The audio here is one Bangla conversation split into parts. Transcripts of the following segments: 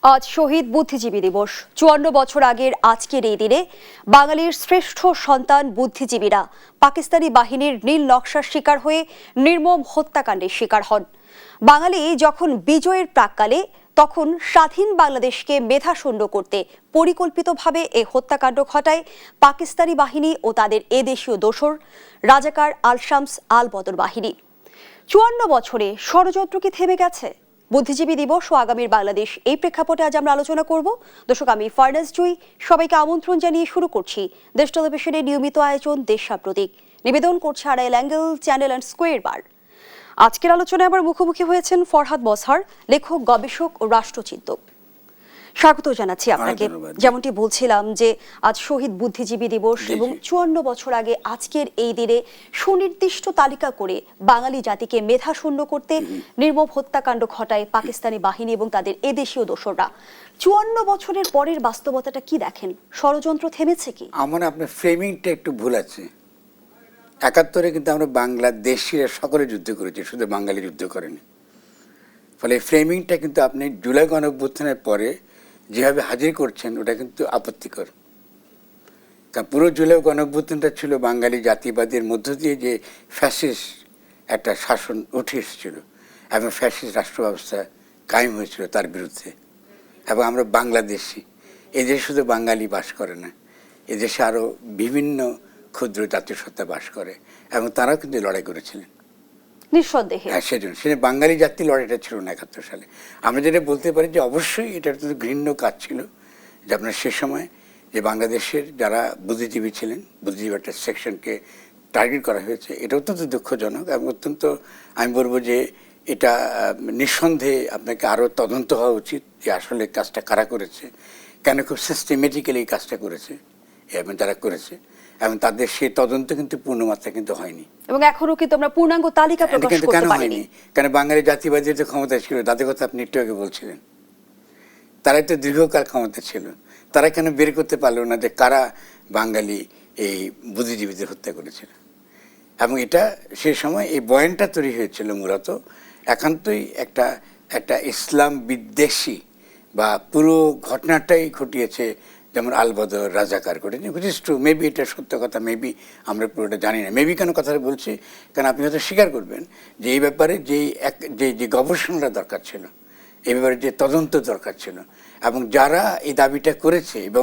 আজ শহীদ বুদ্ধিজীবী দিবস। ৫৪ বছর আগের আজকের এই দিনে বাঙালির শ্রেষ্ঠ সন্তান বুদ্ধিজীবীরা পাকিস্তানি বাহিনীর নীল নকশার শিকার হয়ে নির্মম হত্যাকাণ্ডের শিকার হন। বাঙালি যখন বিজয়ের প্রাক্কালে তখন স্বাধীন বাংলাদেশকে মেধাশূন্য করতে পরিকল্পিতভাবে এই হত্যাকাণ্ড ঘটায় পাকিস্তানি বাহিনী ও তাদের এদেশীয় দোসর রাজাকার আল শামস আল বদর বাহিনী। ৫৪ বছরে ষড়যন্ত্র কি থেমে গেছে? বুদ্ধিজীবী দিবস ও আগামীর বাংলাদেশ, এই প্রেক্ষাপটে আজ আমরা আলোচনা করব। দর্শক, আমি ফারনাজ জুই সবাইকে আমন্ত্রণ জানিয়ে শুরু করছি দেশ টেলিভিশনের নিয়মিত আয়োজন দেশ সাম্প্রতিক। নিবেদন করছে Arail angle channel and square বার। আজকের আলোচনায় আবার মুখোমুখি হয়েছেন ফরহাদ মজহার, লেখক, গবেষক ও রাষ্ট্রচিন্তক। স্বাগত জানাচ্ছি আপনাকে। যেমনটি বলছিলাম যে আজ শহীদ বুদ্ধিজীবী দিবস এবং ৫৪ বছর আগে আজকের এই দিনে সুনির্দিষ্ট তালিকা করে বাঙালি জাতিকে মেধাশূন্য করতে নির্মম হত্যাকাণ্ড ঘটায় পাকিস্তানি বাহিনী এবং তাদের এদেশীয় দোসররা। ৫৪ বছরের পরের বাস্তবতাটা কি দেখেন? ষড়যন্ত্র থেমেছে কি? আমার আপনার ফ্রেমিংটা একটু ভুল আছে। ৭১-এ কিন্তু আমরা বাংলাদেশিরা সকলে যুদ্ধ করেছি, শুধু বাঙালি যুদ্ধ করেনি। ফলে ফ্রেমিংটা কিন্তু আপনি জুলাই গণঅভ্যুত্থানের পরে যেভাবে হাজির করছেন ওটা কিন্তু আপত্তিকর। কারণ পুরো জুলাই গণঅভ্যুত্থানটা ছিল বাঙালি জাতিবাদের মধ্য দিয়ে যে ফ্যাসিস্ট একটা শাসন উঠে এসেছিল এবং ফ্যাসিস্ট রাষ্ট্র ব্যবস্থা কায়েম হয়েছিল তার বিরুদ্ধে। এবং আমরা বাংলাদেশি, এদেশে শুধু বাঙালি বাস করে না, এদেশে আরও বিভিন্ন ক্ষুদ্র জাতিসত্তা বাস করে এবং তারাও কিন্তু লড়াই করেছিলেন নিঃসন্দেহে। হ্যাঁ, সেজন্য সে বাঙালি জাতির লড়াইটা ছিল না ৭১ সালে। আমরা যেটা বলতে পারি যে অবশ্যই এটা তো ঘৃণ্য কাজ ছিল যে আপনার সে সময় যে বাংলাদেশের যারা বুদ্ধিজীবী ছিলেন, বুদ্ধিজীবী একটা সেকশনকে টার্গেট করা হয়েছে, এটা অত্যন্ত দুঃখজনক এবং অত্যন্ত, আমি বলবো যে এটা নিঃসন্দেহে আপনাকে আরও তদন্ত হওয়া উচিত যে আসলে কাজটা কারা করেছে, কেন খুব সিস্টেমেটিক্যালি এই কাজটা করেছে এবং যারা করেছে, এবং তাদের সেই তদন্ত কিন্তু পূর্ণমাত্রা কিন্তু হয়নি এবং এখনো কিন্তু আমরা পূর্ণাঙ্গ তালিকা প্রকাশ করতে পারিনি। কেন বাঙালি জাতিবাদের যে ক্ষমতা ছিল, তাদের কথা আপনি একটু আগে বলছিলেন, তারাই তো দীর্ঘকাল ক্ষমতা ছিল, তারা কেন বের করতে পারলো না যে কারা বাঙালি এই বুদ্ধিজীবীদের হত্যা করেছিল? এবং এটা সেই সময় এই বয়ানটা তৈরি হয়েছিল মূলত একান্তই একটা ইসলাম বিদ্বেষী, বা পুরো ঘটনাটাই ঘটিয়েছে যেমন আল বদর রাজাকার করেছে, হুইচ ইজ ট্রু। মেবি এটা সত্য কথা, মেবি আমরা পুরোটা জানি না। মেবি কেন কথাটা বলছি, কারণ আপনি হয়তো স্বীকার করবেন যে এই ব্যাপারে যে গবেষণাটা দরকার ছিল, এই ব্যাপারে যে তদন্ত দরকার ছিল, এবং যারা এই দাবিটা করেছে এবং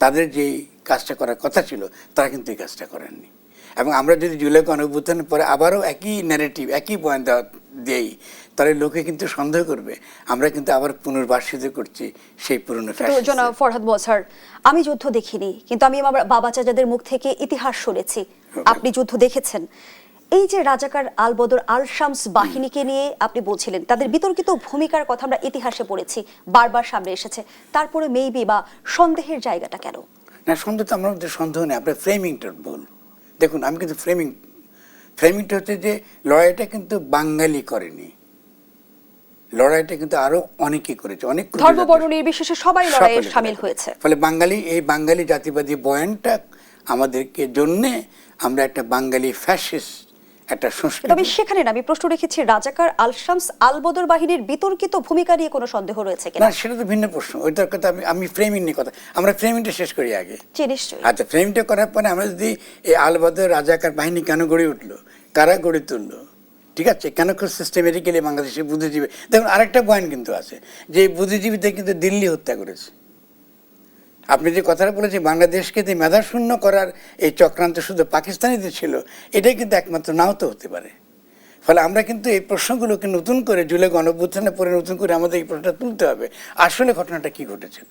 তাদের যেই কাজটা করার কথা ছিল তারা কিন্তু এই কাজটা করেননি। এবং আমরা যদি জুলাই গণঅভ্যুত্থানের পরে আবারও একই ন্যারেটিভ, একই বয়ান দেই, তাহলে লোকে কিন্তু সন্দেহ করবে আমরা কিন্তু আবার পুনর্বাসিত করছি সেই পুরনো ফ্যাশন। জনাব ফরহাদ মজহার, আমি যুদ্ধ দেখিনি, কিন্তু আমি আমার বাবা চাচাদের মুখ থেকে ইতিহাস শুনেছি। আপনি যুদ্ধ দেখেছেন। এই যে রাজাকার আল বদর আল শামস বাহিনীকে নিয়ে আপনি বলছিলেন, তাদের বিতর্কিত ভূমিকার কথা আমরা ইতিহাসে পড়েছি, বারবার সামনে এসেছে, তারপরে মেবি বা সন্দেহের জায়গাটা কেন? না, সন্দেহ তো আমার মধ্যে সন্দেহ নেই, আপনার ফ্রেমিংটার ভুল। দেখুন, আমি কিন্তু ফ্রেমিংটা হচ্ছে যে লড়াইটা কিন্তু বাঙালি করেনি, লড়াইটা কিন্তু আরো অনেকেই করেছে, অনেক ধর্ম বর্ণ নির্বিশেষে সবাই লড়াইয়ে শামিল হয়েছে। ফলে এই বাঙালি জাতিবাদী বয়ানটা আমাদেরকে জন্যে আমরা একটা বাঙালি ফ্যাসিস্ট একটা সংস্কৃতি। তবে সেখানে আমি প্রশ্ন রেখেছি, রাজাকার আল শামস আল বদর বাহিনীর বিতর্কিত ভূমিকা নিয়ে কোনো সন্দেহ রয়েছে কিনা? না, সেটা তো ভিন্ন প্রশ্ন। ওইটার কথা আমি ফ্রেমিং নিয়ে কথা, আমরা ফ্রেমিংটা শেষ করি আগে। নিশ্চয়ই। আচ্ছা, ফ্রেমিংটা করার পরে আমরা যদি এই আল বদর রাজাকার বাহিনী কেন গড়ে উঠলো, কারা গড়ে তুললো, ঠিক আছে, কেন খুব সিস্টেমেটিক্যালি বাংলাদেশের বুদ্ধিজীবী। দেখুন, আরেকটা পয়েন্ট কিন্তু আছে যে বুদ্ধিজীবীদের কিন্তু দিল্লি হত্যা করেছে। আপনি যে কথাটা বলেছেন বাংলাদেশকে যে মেধাশূন্য করার এই চক্রান্ত শুধু পাকিস্তানিদের ছিল, এটাই কিন্তু একমাত্র নাও তো হতে পারে। ফলে আমরা কিন্তু এই প্রশ্নগুলোকে নতুন করে জুলাই গণঅভ্যুত্থানের পরে নতুন করে আমাদের এই প্রশ্নটা তুলতে হবে, আসলে ঘটনাটা কী ঘটেছিল।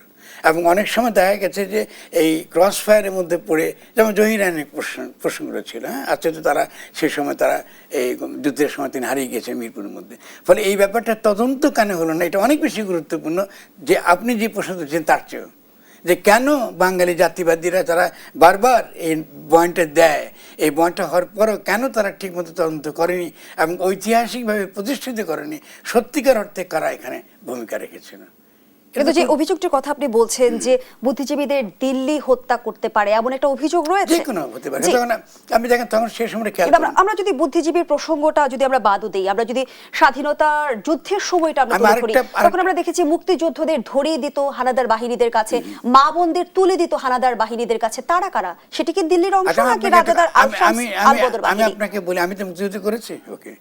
এবং অনেক সময় দেখা গেছে যে এই ক্রস ফায়ারের মধ্যে পড়ে, যেমন জহির রানের প্রশ্নগুলো ছিল, হ্যাঁ, আজকে তো তারা সেই সময় এই যুদ্ধের সময় তিনি হারিয়ে গিয়েছেন মিরপুরের মধ্যে। ফলে এই ব্যাপারটা তদন্ত কেন হলো না, এটা অনেক বেশি গুরুত্বপূর্ণ যে আপনি যে প্রশ্ন তুলছেন তার চেয়েও, যে কেন বাঙালি জাতিবাদীরা তারা বারবার এই বয়ানটা দেয়, এই বয়ানটা হওয়ার পরও কেন তারা ঠিকমতো তদন্ত করেনি এবং ঐতিহাসিকভাবে প্রতিষ্ঠিত করেনি সত্যিকার অর্থে কারা এখানে ভূমিকা রেখেছিল। কিন্তু যে অভিযোগটির কথা আপনি বলছেন যে বুদ্ধিজীবীদের দিল্লি হত্যা করতে পারে এমন একটা অভিযোগ রয়েছে, যে কোনো হতে পারে। তখন আপনি দেখেন তখন সেই সময় খেয়াল কিন্তু করুন। আমরা যদি বুদ্ধিজীবীর প্রসঙ্গটা যদি আমরা বাদও দিই, আমরা যদি স্বাধীনতার যুদ্ধের সময়টা আমরা তুলে ধরি, তখন আমরা দেখেছি মুক্তিযোদ্ধাদের ধরিয়ে দিত হানাদার বাহিনীদের কাছে, মা বোনদের তুলে দিত হানাদার বাহিনীদের কাছে। তারা কারা? সেটি কি দিল্লির অংশ নাকি রাজাদার আল-বদর আমি বাহিনী? আপনাকে বলি, আমি তো মুক্তিযুদ্ধ করেছি। ওকে,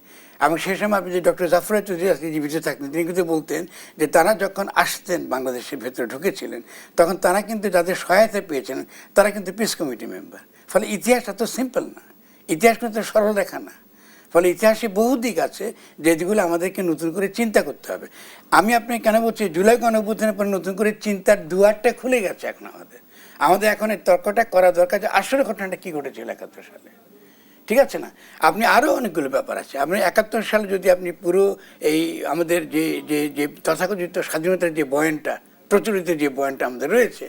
এবং সেই সময় আপনি যে ডক্টর জাফর চৌধুরী আজকে জীবিত থাকতেন, তিনি কিন্তু বলতেন যে তারা যখন আসতেন বাংলাদেশের ভেতরে ঢুকেছিলেন, তখন তারা কিন্তু যাদের সহায়তা পেয়েছেন তারা কিন্তু পিস কমিটি মেম্বার। ফলে ইতিহাসটা তো সিম্পল না, ইতিহাস কিন্তু সরল রেখা না। ফলে ইতিহাসে বহু দিক আছে যেগুলো আমাদেরকে নতুন করে চিন্তা করতে হবে। আমি আপনাকে কেন বলছি, জুলাই গণঅভ্যুত্থানের পর নতুন করে চিন্তার দুয়ারটা খুলে গেছে এখন আমাদের এখন এই তর্কটা করা দরকার যে আসলে ঘটনাটা কী ঘটেছিল ৭১ সালে। ঠিক আছে না? আপনি আরও অনেকগুলো ব্যাপার আছে। আপনি ৭১ সালে যদি আপনি পুরো এই আমাদের যে যে যে তথাকথিত স্বাধীনতার যে বয়ানটা, প্রচলিত যে বয়ানটা আমাদের রয়েছে,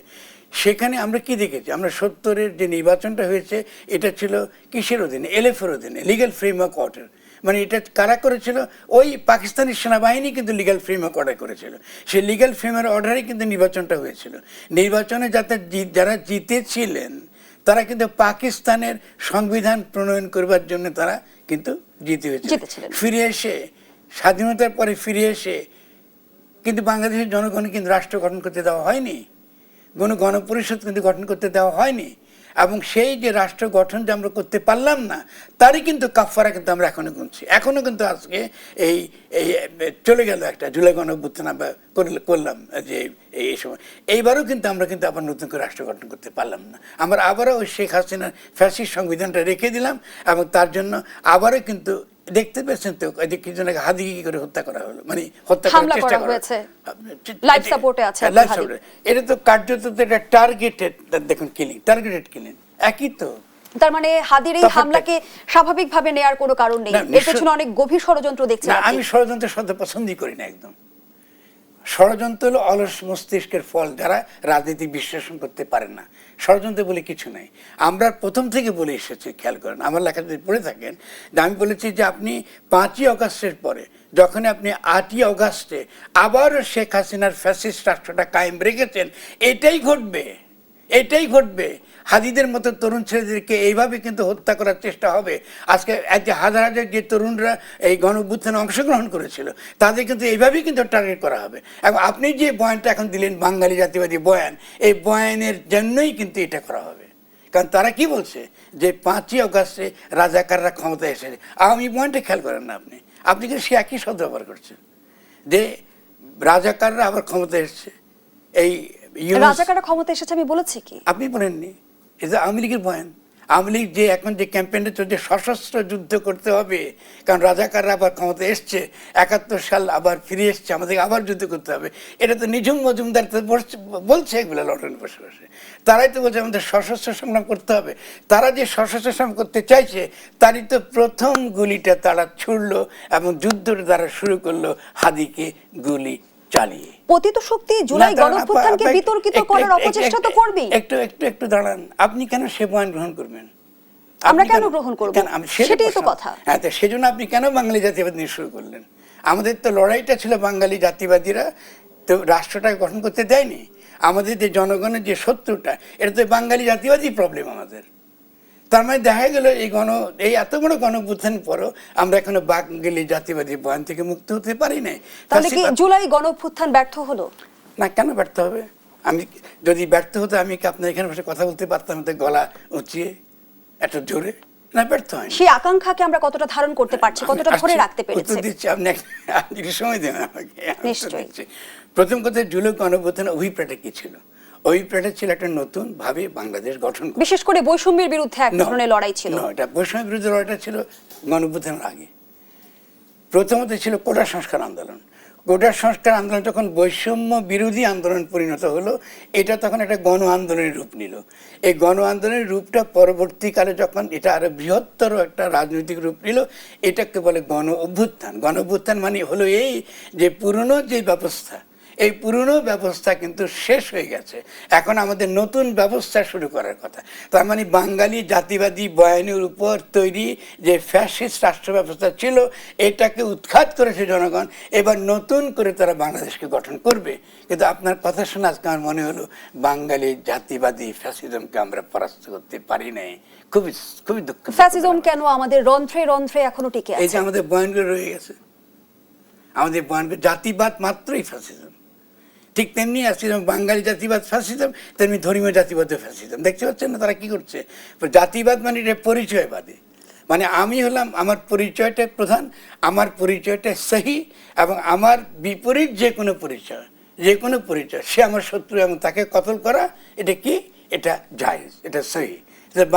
সেখানে আমরা কি দেখেছি? আমরা ৭০-এর যে নির্বাচনটা হয়েছে এটা ছিল কিসের অধীনে? এলএফের অধীনে, লিগ্যাল ফ্রেমওয়ার্ক অর্ডার। মানে এটা কারা করেছিল? ওই পাকিস্তানি সেনাবাহিনী কিন্তু লিগ্যাল ফ্রেমওয়ার্ক অর্ডার করেছিল। সেই লিগ্যাল ফ্রেমওয়ার্ক অর্ডারেই কিন্তু নির্বাচনটা হয়েছিল। নির্বাচনে যারা জিতেছিলেন তারা কিন্তু পাকিস্তানের সংবিধান প্রণয়ন করবার জন্য তারা কিন্তু জিতেছিলেন। ফিরে এসে স্বাধীনতার পরে ফিরে এসে কিন্তু বাংলাদেশের জনগণ কিন্তু রাষ্ট্র গঠন করতে দেওয়া হয়নি, কোনো গণপরিষদ কিন্তু গঠন করতে দেওয়া হয়নি। এবং সেই যে রাষ্ট্র গঠন যে আমরা করতে পারলাম না, তারই কিন্তু কাফারা কিন্তু আমরা এখনো গুনছি। এখনো কিন্তু আজকে এই চলে গেল একটা জুলাই গণঅভ্যুত্থান আমরা করলাম যে এই সময়, এইবারও কিন্তু আমরা কিন্তু আবার নতুন করে রাষ্ট্র গঠন করতে পারলাম না। আমরা আবারও ওই শেখ হাসিনার ফ্যাসিস্ট সংবিধানটা রেখে দিলাম এবং তার জন্য আবারও কিন্তু দেখতে পেয়েছেন তো কিছু নাকি হাদিকে কি করে হত্যা করা হলো, মানে হত্যা করার চেষ্টা করা হয়েছে। লাইফ সাপোর্টে আছে, এটা তো কার্যত এটা টার্গেটেড, দেখুন কিলিং, টার্গেটেড কিলিং একই তো। তার মানে হাদির এই হামলাকে স্বাভাবিকভাবে নেয়ার কোনো কারণ নেই, এর পেছনে অনেক গভীর ষড়যন্ত্র দেখছেন। আমি ষড়যন্ত্র শব্দ পছন্দই করি না একদম। ষড়যন্ত্র হলো অলস মস্তিষ্কের ফল, যারা রাজনীতি বিশ্লেষণ করতে পারে না। ষড়যন্ত্র বলে কিছু নাই। আমরা প্রথম থেকে বলে এসেছি, খেয়াল করেন আমার লেখা যদি পড়ে থাকেন, যে আমি বলেছি যে আপনি 5ই অগাস্টের পরে যখন আপনি 8ই অগাস্টে আবারও শেখ হাসিনার ফ্যাসিস্ট রাষ্ট্রটা কায়েম রেখেছেন, এটাই ঘটবে, এটাই ঘটবে। হাদিদের মতো তরুণ ছেলেদেরকে এইভাবে কিন্তু হত্যা করার চেষ্টা হবে। আজকে হাজার হাজার যে তরুণরা এই গণঅভ্যুত্থানে অংশগ্রহণ করেছিল তাদের কিন্তু এইভাবেই কিন্তু টার্গেট করা হবে। এবং আপনি যে বয়ানটা এখন দিলেন বাঙালি জাতিবাদী বয়ান, এই বয়ানের জন্যই কিন্তু এটা করা হবে। কারণ তারা কি বলছে যে 5ই অগাস্টে রাজাকাররা ক্ষমতায় এসেছে। আওয়ামী বয়ানটা খেয়াল করেন না আপনি, আপনি কিন্তু সে একই শব্দ ব্যবহার করছেন যে রাজাকাররা আবার ক্ষমতায় এসেছে। এই রাজাকাররা ক্ষমতা এসেছে আমি বলেছি কি? আপনি বলেননি, এটা আওয়ামী লীগের বয়ান। আওয়ামী লীগ যে এখন যে ক্যাম্পেইনটা চলছে সশস্ত্র যুদ্ধ করতে হবে, কারণ রাজাকাররা আবার ক্ষমতা এসছে, ৭১ সাল আবার ফিরে এসছে, আমাদেরকে আবার যুদ্ধ করতে হবে। এটা তো নিঝুম মজুমদার তো বলছে এগুলো লন্ডনে বসে বসে। তারাই তো বলছে আমাদের সশস্ত্র সংগ্রাম করতে হবে। তারা যে সশস্ত্র সংগ্রাম করতে চাইছে তারই তো প্রথম গুলিটা তারা ছুড়লো এবং যুদ্ধটা তারা শুরু করলো হাদিকে গুলি চালিয়ে। পতিত শক্তি জুলাই গণঅভ্যুত্থানকে বিতর্কিত করার অপচেষ্টা তো করবে। একটু দাঁড়ান, আপনি কেন সে বয়ান গ্রহণ করবেন? আমরা কেন গ্রহণ করব? সেটাই তো কথা। হ্যাঁ, তো সেজন্য আপনি কেন বাঙালি জাতিবাদ নিয়ে শুরু করলেন? আমাদের তো লড়াইটা ছিল বাঙালি জাতিবাদীরা তো রাষ্ট্রটাকে গঠন করতে দেয়নি। আমাদের যে জনগণের যে শত্রুটা, এটা তো বাঙালি জাতিবাদী প্রবলেম আমাদের। তার মানে দেখা গেল এই এত বড় গণঅভ্যুত্থানের পরও আমরা এখনো বাঙালি জাতিবাদী বয়ান থেকে মুক্ত হতে পারি নাই। তাহলে কি জুলাই গণঅভ্যুত্থান ব্যর্থ হলো? না, কেন ব্যর্থ হবে? আমি যদি ব্যর্থ হতো আমি কি আপনার এখানে বসে কথা বলতে পারতাম গলা উঁচিয়ে এত জোরে? না, ব্যর্থ হয়। সেই আকাঙ্ক্ষাকে আমরা কতটা ধারণ করতে পারছি, কতটা ধরে রাখতে পেরেছি? উত্তর দিচ্ছি, আপনি সময় দেন আমাকে। নিশ্চয়ই। প্রথম কথা, জুলাই গণঅভ্যুত্থানের অভিপ্রায়টা কি ছিল? অভিপ্রায়টা ছিল একটা নতুন ভাবে বাংলাদেশ গঠন, বিশেষ করে বৈষম্যের বিরুদ্ধে এক ধরনের লড়াই ছিল। এটা বৈষম্যের বিরুদ্ধে লড়াইটা ছিল গণঅভ্যুত্থানের আগে। প্রথমত ছিল কোটা সংস্কার আন্দোলন। কোটা সংস্কার আন্দোলন যখন বৈষম্য বিরোধী আন্দোলন পরিণত হলো, এটা তখন একটা গণ আন্দোলনের রূপ নিল। এই গণ আন্দোলনের রূপটা পরবর্তীকালে যখন এটা আরো বৃহত্তর একটা রাজনৈতিক রূপ নিল, এটাকে বলে গণ অভ্যুত্থান। গণ অভ্যুত্থান মানে হলো এই যে পুরনো যে ব্যবস্থা, এই পুরনো ব্যবস্থা কিন্তু শেষ হয়ে গেছে, এখন আমাদের নতুন ব্যবস্থা শুরু করার কথা। তার মানে বাঙালি জাতিবাদী বয়ানের উপর তৈরি যে ফ্যাসিস্ট রাষ্ট্র ব্যবস্থা ছিল এটাকে উৎখাত করেছে জনগণ, এবার নতুন করে তারা বাংলাদেশকে গঠন করবে। কিন্তু আপনার কথা শুনে আজকে আমার মনে হলো বাঙালি জাতিবাদী ফ্যাসিজমকে আমরা পরাস্ত করতে পারি নাই। খুবই খুবই দুঃখ। ফ্যাসিজম কেন আমাদের রন্ধ্রে রন্ধ্রে এখনো টিকে এই আছে? যে আমাদের বয়ানগুলো রয়ে গেছে, আমাদের বয়ানগুলো জাতিবাদ মাত্রই ফ্যাসিজম। ঠিক তেমনি আছে যেমন বাঙালি জাতিবাদ ফ্যাসিজম, তেমনি ধর্মীয় জাতিবাদ ফ্যাসিজম। দেখতে পাচ্ছেন না তারা কি করছে? জাতিবাদ মানে এটা পরিচয়বাদী, মানে আমি হলাম, আমার পরিচয়টা প্রধান, আমার পরিচয়টা সহি, এবং আমার বিপরীত যে কোনো পরিচয়, যে কোনো পরিচয় সে আমার শত্রু এবং তাকে কতল করা এটা কি? এটা জায়েজ, এটা সহি।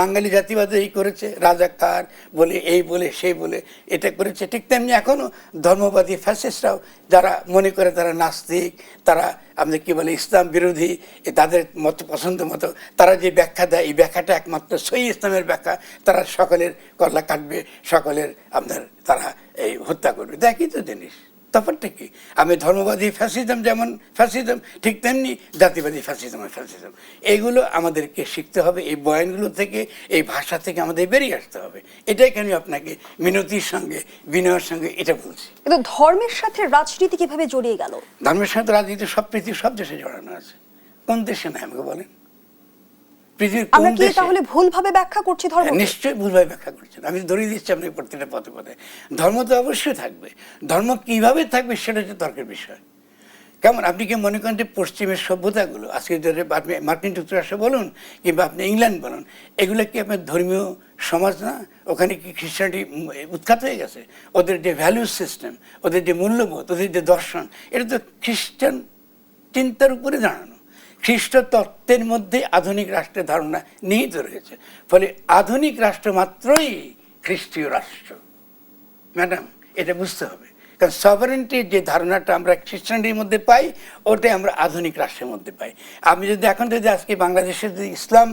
বাঙালি জাতিবাদ এই করেছে, রাজাকার বলে, এই বলে, সেই বলে এটা করেছে। ঠিক তেমনি এখনও ধর্মবাদী ফ্যাসিস্টরাও যারা মনে করে তারা নাস্তিক, তারা আপনি কি বলে ইসলাম বিরোধী, তাদের মতো পছন্দ মতো তারা যে ব্যাখ্যা দেয় এই ব্যাখ্যাটা একমাত্র সহি ইসলামের ব্যাখ্যা, তারা সকলের কল্লা কাটবে, সকলের আপনার তারা এই হত্যা করবে। দেখি তো জিনিস তফাৎটা কি? আমি ধর্মবাদী ফ্যাসিজম যেমন ফ্যাসিজম, ঠিক তেমনি জাতিবাদী ফ্যাসিজমের ফ্যাসিজম। এইগুলো আমাদেরকে শিখতে হবে, এই বয়ানগুলো থেকে, এই ভাষা থেকে আমাদের বেরিয়ে আসতে হবে। এটাই কেন আপনাকে মিনতির সঙ্গে, বিনয়ের সঙ্গে এটা বলছি। কিন্তু ধর্মের সাথে রাজনীতি কিভাবে জড়িয়ে গেল? ধর্মের সাথে রাজনীতি সব পৃথিবীর সব দেশে জড়ানো আছে। কোন দেশে না আমাকে বলেন? পৃথিবীর কোন আমরা কি দেশে? তাহলে ভুলভাবে ব্যাখ্যা করছি ধর্ম? নিশ্চয়ই ভুলভাবে ব্যাখ্যা করছেন। আমি ধরিয়ে দিচ্ছি আপনাকে প্রত্যেকটা পদে পদে। ধর্ম তো অবশ্যই থাকবে, ধর্ম কিভাবে থাকবে সেটা হচ্ছে তর্কের বিষয়। কেমন আপনি কি মনে করেন যে পশ্চিমের সভ্যতাগুলো আজকে যদি আপনি মার্কিন যুক্তরাষ্ট্র বলুন কিংবা আপনি ইংল্যান্ড বলুন, এগুলো কি আপনার ধর্মীয় সমাজ না? ওখানে কি খ্রিস্টানিটি উৎখাত হয়ে গেছে? ওদের যে ভ্যালু সিস্টেম, ওদের যে মূল্যবোধ, ওদের যে দর্শন, এটা তো খ্রিস্টান চিন্তার উপরে দাঁড়ানো। খ্রিস্ট তত্ত্বের মধ্যে আধুনিক রাষ্ট্রের ধারণা নিহিত রয়েছে। ফলে আধুনিক রাষ্ট্র মাত্রই খ্রিস্টীয় রাষ্ট্র। ম্যাডাম এটা বুঝতে হবে, কারণ সভারেন্টির যে ধারণাটা আমরা খ্রিস্টানিটির মধ্যে পাই ওটাই আমরা আধুনিক রাষ্ট্রের মধ্যে পাই। আমি যদি এখন যদি আজকে বাংলাদেশে যদি ইসলাম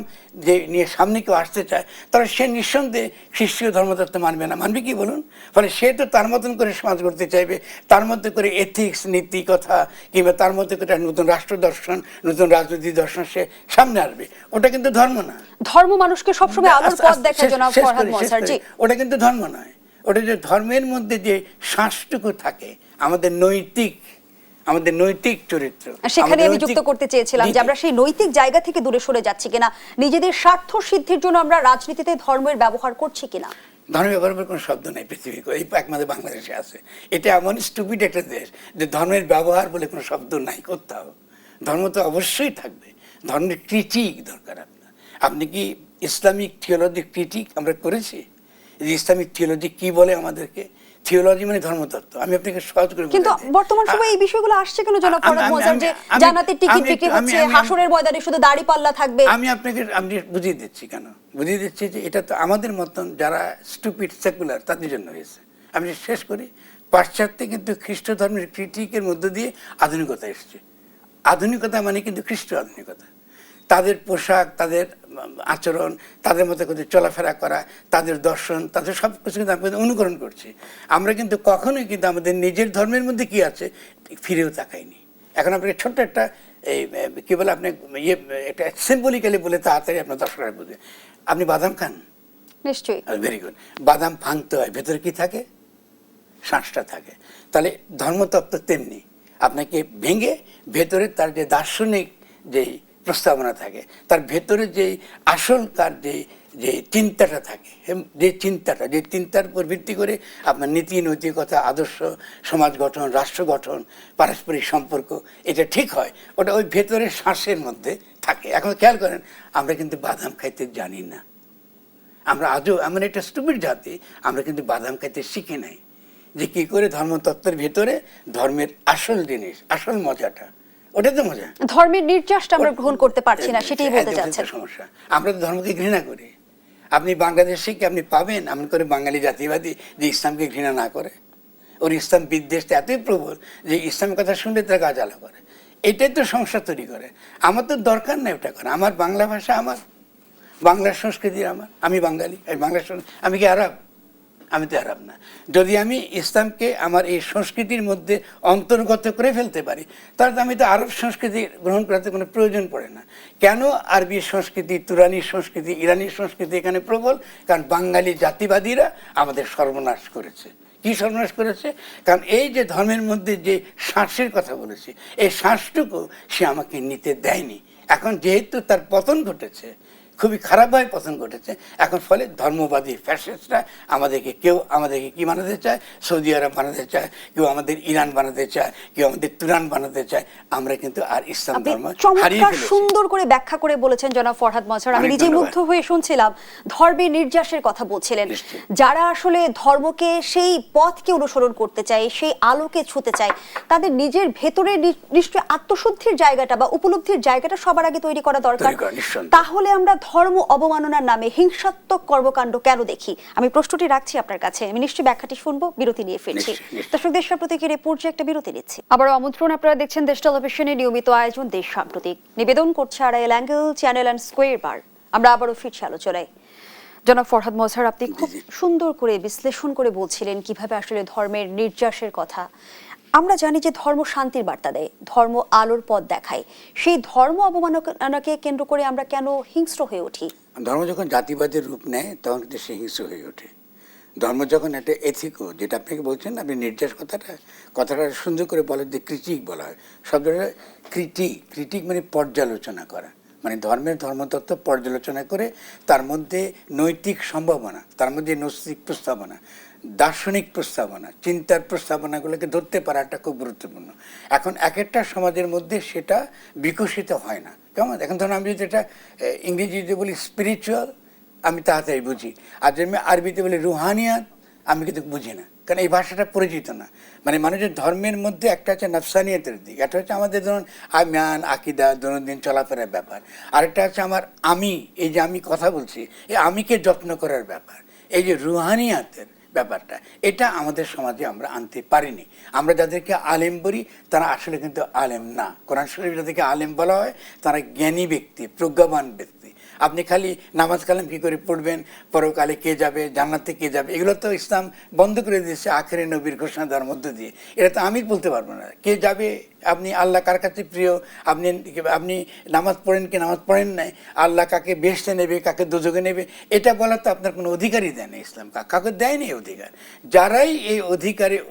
যে নিয়ে সামনে কেউ আসতে চায় তাহলে সে নিঃসন্দেহে খ্রিস্টীয় ধর্মতত্ত্ব মানবে না। মানবে কি বলুন? ফলে সে তো তার মতন করে সমাজ করতে চাইবে, তার মধ্যে করে এথিক্স, নীতি কথা, কিংবা তার মধ্যে করে নতুন রাষ্ট্র দর্শন, নতুন রাজনৈতিক দর্শন সে সামনে আসবে। ওটা কিন্তু ধর্ম না। ধর্ম মানুষকে সবসময় আলোর পথ দেখায় জনাব ফরহাদ মোয়াজ্জেম জি। ওটা কিন্তু ধর্ম নয়। ওটা যে ধর্মের মধ্যে যে শ্বাসটুকু থাকে, আমাদের নৈতিক চরিত্র, সেখানে আমি যুক্ত করতে চেয়েছিলাম যে আমরা সেই নৈতিক জায়গা থেকে দূরে সরে যাচ্ছি কিনা, নিজেদের স্বার্থ সিদ্ধির জন্য আমরা রাজনীতিতে ধর্মের ব্যবহার করছি কিনা। ধর্মের ব্যবহারের কোনো শব্দ নেই পৃথিবীর, এই একমাত্র বাংলাদেশে আছে। এটা এমন স্টুপিড একটা দেশ যে ধর্মের ব্যবহার বলে কোনো শব্দ নাই কোথাও। ধর্ম তো অবশ্যই থাকবে, ধর্মের ক্রিটিক দরকার আপনার। আপনি কি ইসলামিক থিওলজি ক্রিটিক আমরা করেছি? ইসলামিক থিওলজি কি বলে আমাদেরকে? থিওলজি মানে ধর্মতত্ত্ব। আমি আপনাকে সহজ করে কিন্তু বর্তমান সময়ে এই বিষয়গুলো আসছে কেন জনাব ফরহাদ মোয়াজ্জেম, যে জান্নাতের টিকিট বিক্রি হচ্ছে, হাসরের ময়দানে শুধু দাড়িপাল্লা থাকবে? আমি আপনাকে বুঝিয়ে দিচ্ছি কেন বুঝিয়ে দিচ্ছি যে এটা তো আমাদের মতন যারা স্টুপিড সেকুলার তাদের জন্য হয়েছে। আমি শেষ করি, পাশ্চাত্যে কিন্তু খ্রিস্ট ধর্মের ক্রিটিকের মধ্য দিয়ে আধুনিকতা এসছে। আধুনিকতা মানে কিন্তু খ্রিস্ট আধুনিকতা। তাদের পোশাক, তাদের আচরণ, তাদের মতো করে চলাফেরা করা, তাদের দর্শন, তাদের সব কিছু কিন্তু আমরা অনুকরণ করছি। আমরা কিন্তু কখনোই কিন্তু আমাদের নিজের ধর্মের মধ্যে কি আছে ফিরেও তাকাইনি। এখন আপনাকে ছোট্ট একটা এই কী বলে আপনি একটা সিম্বলিক্যালি বলে তাড়াতাড়ি আপনার দর্শকরা বুঝে, আপনি বাদাম খান? নিশ্চয়ই। Very good. বাদাম ভাঙতে হয়, ভেতরে কি থাকে? শ্বাসটা থাকে। তাহলে ধর্মতত্ত্ব তেমনি, আপনাকে ভেঙে ভেতরে তার যে দার্শনিক যেই প্রস্তাবনা থাকে, তার ভেতরে যেই আসলকার যে চিন্তাটা থাকে, যে চিন্তার উপর ভিত্তি করে আপনার নীতি, নৈতিকতা, আদর্শ, সমাজ গঠন, রাষ্ট্র গঠন, পারস্পরিক সম্পর্ক এটা ঠিক হয়, ওটা ওই ভেতরের শ্বাসের মধ্যে থাকে। এখন খেয়াল করেন, আমরা কিন্তু বাদাম খাইতে জানি না। আমরা আজও এমন একটা স্টুপিড জাতি, আমরা কিন্তু বাদাম খাইতে শিখি নাই যে কী করে ধর্মতত্ত্বের ভেতরে ধর্মের আসল জিনিস, আসল মজাটা, ওটা তো মজা। ধর্মের নির্যাসটা আমরা গ্রহণ করতে পারছি না, সেটাই বলতে চাচ্ছেন। সমস্যা, আমরা তো ধর্মকে ঘৃণা করি। আপনি বাংলাদেশে কি আপনি পাবেন এমন করে বাঙালি জাতিবাদী যে ইসলামকে ঘৃণা না করে? ওর ইসলাম বিদ্বেষটা এতই প্রবল যে ইসলামের কথা শুনলে তারা গা জ্বালা করে। এটাই তো সমস্যা তৈরি করে। আমার তো দরকার নেই ওটা করা। আমার বাংলা ভাষা, আমার বাংলার সংস্কৃতি, আমি বাঙালি, আমি বাংলার আমি কি আরব? আমি তো আরব না। যদি আমি ইসলামকে আমার এই সংস্কৃতির মধ্যে অন্তর্গত করে ফেলতে পারি, তাহলে তো আমি তো আরব সংস্কৃতি গ্রহণ করাতে কোনো প্রয়োজন পড়ে না। কেন আরবি সংস্কৃতি, তুরানি সংস্কৃতি, ইরানি সংস্কৃতি এখানে প্রবল? কারণ বাঙালি জাতিবাদীরা আমাদের সর্বনাশ করেছে। কি সর্বনাশ করেছে? কারণ এই যে ধর্মের মধ্যে যে শ্বাসের কথা বলেছি, এই শ্বাসটুকু সে আমাকে নিতে দেয়নি। এখন যেহেতু তার পতন ঘটেছে, খুবই খারাপভাবে পতন ঘটেছে, এখন ফলে ধর্মবাদী ফ্যাসিস্টরা কেউ আমাদেরকে কি বানাতে চায়? সৌদি আরব বানাতে চায়, কেউ আমাদের ইরান বানাতে চায়, কেউ আমাদের তুরান বানাতে চায়। আমরা কিন্তু আর ইসলাম ধর্ম হারিয়ে চমৎকার ফেলেছি। সুন্দর করে ব্যাখ্যা করে বলেছেন জনাব ফরহাদ মজহার। আমি অনেক নিজে ধন্যবাদ। মুগ্ধ হয়ে শুনছিলাম। ধর্মের নির্যাসের কথা বলছিলেন। নিশ্চয়ই। যারা আসলে ধর্মকে সেই পথকে অনুসরণ করতে চায়, সেই আলোকে ছুঁতে চায়, তাদের নিজের ভেতরে নিশ্চয়ই আত্মশুদ্ধির জায়গাটা বা উপলব্ধির জায়গাটা সবার আগে তৈরি করা দরকার। তাহলে আমরা ধর্ম অবমাননার নামে হিংসাত্মক কর্মকাণ্ড কেন দেখি? আমি প্রশ্নটি রাখছি আপনার কাছে, আমি নিশ্চয়ই ব্যাখ্যাটি শুনবো, বিরতি নিয়ে ফিরছি। দর্শক, দেশ সাম্প্রতিকের এই পর্যায়ে একটা বিরতি নিচ্ছি। আবারও আমন্ত্রণ, আপনারা দেখছেন দেশ টেলিভিশনের নিয়মিত আয়োজন দেশ সাম্প্রতিক। নিবেদন করছে Arail angle channel and square বার। আমরা আবারও ফিরছি আলোচনায়। জনাব ফরহাদ মজহার, আপনি খুব সুন্দর করে বিশ্লেষণ করে বলছিলেন কিভাবে আসলে ধর্মের নির্যাসের কথা। আমরা জানি যে ধর্ম শান্তির বার্তা দেয়, ধর্ম আলোর পথ দেখায়। সেই ধর্ম অবমাননাকে কেন্দ্র করে আমরা কেন হিংস্র হয়ে উঠি? ধর্ম যখন জাতিবাদের রূপ নেয় তখন কিন্তু সে হিংস্র হয়ে ওঠে। ধর্ম যখন একটা এথিকো, যেটা আপনাকে বলছেন, আপনি নির্যাস কথাটা সুন্দর করে বলে যে ক্রিটিক বলা হয়। শব্দটা ক্রিটিক মানে পর্যালোচনা করা, মানে ধর্মতত্ত্ব পর্যালোচনা করে তার মধ্যে নৈতিক সম্ভাবনা, তার মধ্যে নৈতিক প্রস্তাবনা, দার্শনিক প্রস্তাবনা, চিন্তার প্রস্তাবনাগুলোকে ধরতে পারাটা খুব গুরুত্বপূর্ণ। এখন এক একটা সমাজের মধ্যে সেটা বিকশিত হয় না। কেমন? এখন ধরুন আমি যদি এটা ইংরেজিতে বলি স্পিরিচুয়াল, আমি তাড়াতাড়ি বুঝি। আর যদি আমি আরবিতে বলি রুহানিয়াত, আমি কিন্তু বুঝি না, কারণ এই ভাষাটা পরিচিত না। মানে মানুষের ধর্মের মধ্যে একটা হচ্ছে নফসানিয়তের দিক, একটা হচ্ছে আমাদের ধরুন আমিয়ান, আকিদা, দৈনন্দিন চলাফেরার ব্যাপার, আরেকটা হচ্ছে আমার আমি, এই যে আমি কথা বলছি, এই আমিকে যত্ন করার ব্যাপার, এই যে রুহানিয়াতের ব্যাপারটা, এটা আমাদের সমাজে আমরা আনতে পারিনি। আমরা যাদেরকে আলেম বলি তারা আসলে কিন্তু আলেম না। কোরআন শরীফ যাদেরকে আলেম বলা হয় তারা জ্ঞানী ব্যক্তি, প্রজ্ঞাবান ব্যক্তি। আপনি খালি নামাজ কালাম কী করে পড়বেন, পরকালে কে যাবে, জান্নাতে কে যাবে, এগুলো তো ইসলাম বন্ধ করে দিয়েছে আখেরে নবীর ঘোষণা দেওয়ার মধ্য দিয়ে। এটা তো আমি বলতে পারবো না কে যাবে, আপনি আল্লাহ কার কাছে প্রিয়, আপনি নামাজ পড়েন কি নামাজ পড়েন নাই, আল্লাহ কাকে বেহেশতে নেবে, কাকে দোজখে নেবে, এটা বলার তো আপনার কোনো অধিকারই দেয় না ইসলাম। কাকে দেয়নি অধিকার। যারাই এই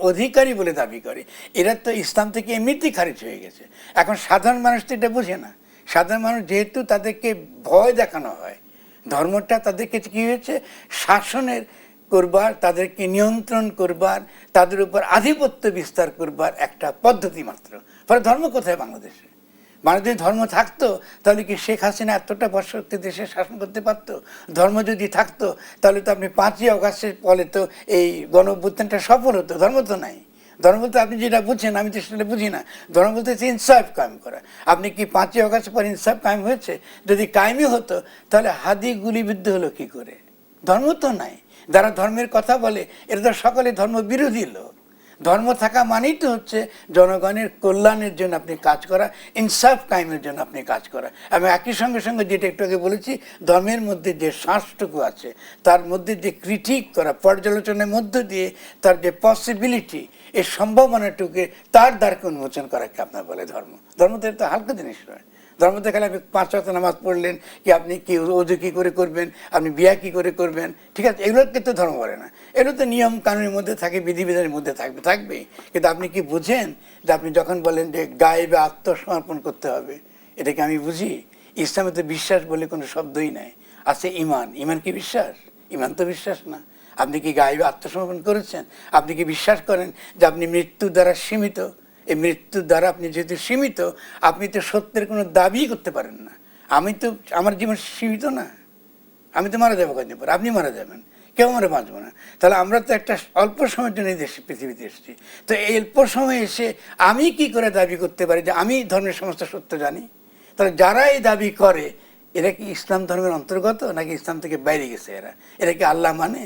অধিকারী বলে দাবি করে, এরা তো ইসলাম থেকে এমনিতেই খারিজ হয়ে গেছে। এখন সাধারণ মানুষ তো এটা বোঝে না। সাধারণ মানুষ যেহেতু তাদেরকে ভয় দেখানো হয়, ধর্মটা তাদেরকে কী হয়েছে, শাসনের করবার, তাদেরকে নিয়ন্ত্রণ করবার, তাদের উপর আধিপত্য বিস্তার করবার একটা পদ্ধতি মাত্র। ফলে ধর্ম কোথায় বাংলাদেশে? বাংলাদেশে ধর্ম থাকতো তাহলে কি শেখ হাসিনা এতটা বছর দেশে শাসন করতে পারতো? ধর্ম যদি থাকতো তাহলে তো আপনি 5ই আগস্টের ফলে তো এই গণ-অভ্যুত্থানটা সফল হতো। ধর্ম তো নাই। ধর্ম বলতে আপনি যেটা বুঝছেন, আমি তো সেটা বুঝি না। ধর্ম বলতে হচ্ছে ইনসাফ কায়েম করা। আপনি কি 5ই আগস্টের পর ইনসাফ কায়েম হয়েছে? যদি কায়েমই হতো তাহলে হাদি গুলিবিদ্ধ হলো কি করে? ধর্ম তো নাই। যারা ধর্মের কথা বলে এরা তো সকলে ধর্ম বিরোধী লোক। ধর্ম থাকা মানেই তো হচ্ছে জনগণের কল্যাণের জন্য আপনি কাজ করা, ইনসাফ কায়েমের জন্য আপনি কাজ করা। আমি একই সঙ্গে যেটা একটু আগে বলেছি, ধর্মের মধ্যে যে শ্বাসটুকু আছে, তার মধ্যে যে ক্রিটিক করা, পর্যালোচনার মধ্য দিয়ে তার যে পসিবিলিটি, এই সম্ভাবনাটুকে তার দ্বারকে উন্মোচন করাকে আপনার বলে ধর্ম। ধর্ম তো এটা হালকা জিনিস নয়। ধর্ম দেখালে আপনি 5 ওয়াক্ত নামাজ পড়লেন, কি আপনি কি ওযু কী করে করবেন, আপনি বিয়া কী করে করবেন, ঠিক আছে, এগুলোকে তো ধর্ম বলে না। এগুলো তো নিয়ম কানুনের মধ্যে থাকে, বিধিবিধানের মধ্যে থাকবেই। কিন্তু আপনি কি বুঝেন যে আপনি যখন বলেন যে গায়েবে আত্মসমর্পণ করতে হবে, এটাকে আমি বুঝি? ইসলামে তো বিশ্বাস বলে কোনো শব্দই নাই। আছে ইমান। ইমান কি বিশ্বাস? ইমান তো বিশ্বাস না। আপনি কি গায়েবে আত্মসমর্পণ করেছেন? আপনি কি বিশ্বাস করেন যে আপনি মৃত্যুর দ্বারা সীমিত? এই মৃত্যুর দ্বারা আপনি যেহেতু সীমিত, আপনি তো সত্যের কোনো দাবি করতে পারেন না। আমার জীবন সীমিত না, আমি তো মারা যাবো কদিন পর, আপনি মারা যাবেন, কেউ আমরা বাঁচবো না। তাহলে আমরা তো একটা অল্প সময়ের জন্য এই দেশে পৃথিবীতে এসেছি। তো এই অল্প সময় এসে আমি কি করে দাবি করতে পারি যে আমি ধর্মের সমস্ত সত্য জানি? তাহলে যারা এই দাবি করে এরা কি ইসলাম ধর্মের অন্তর্গত নাকি ইসলাম থেকে বাইরে গেছে? এরা কি আল্লাহ মানে?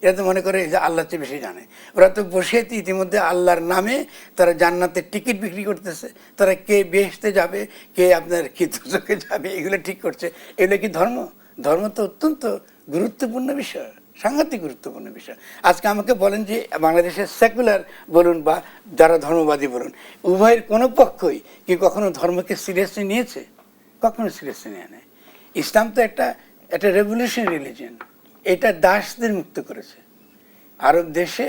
এরা তো মনে করে যে আল্লাহর চেয়ে বেশি জানে। ওরা তো বসে ইতিমধ্যে আল্লাহর নামে তারা জান্নাতের টিকিট বিক্রি করতেছে। তারা কে বেহেশতে যাবে, কে আপনার কি দোজখে যাবে, এগুলো ঠিক করছে। এগুলো কি ধর্ম? ধর্ম তো অত্যন্ত গুরুত্বপূর্ণ বিষয়। সাংঘাতিক গুরুত্বপূর্ণ বিষয়। আজকে আমাকে বলেন যে বাংলাদেশের সেকুলার বলুন বা যারা ধর্মবাদী বলুন, উভয়ের কোনো পক্ষই কি কখনো ধর্মকে সিরিয়াসলি নিয়েছে? কখনো সিরিয়াসলি নেয় না। ইসলাম তো একটা রেভলিউশন রিলিজিয়ন। এটা দাসদের মুক্ত করেছে, আরব দেশে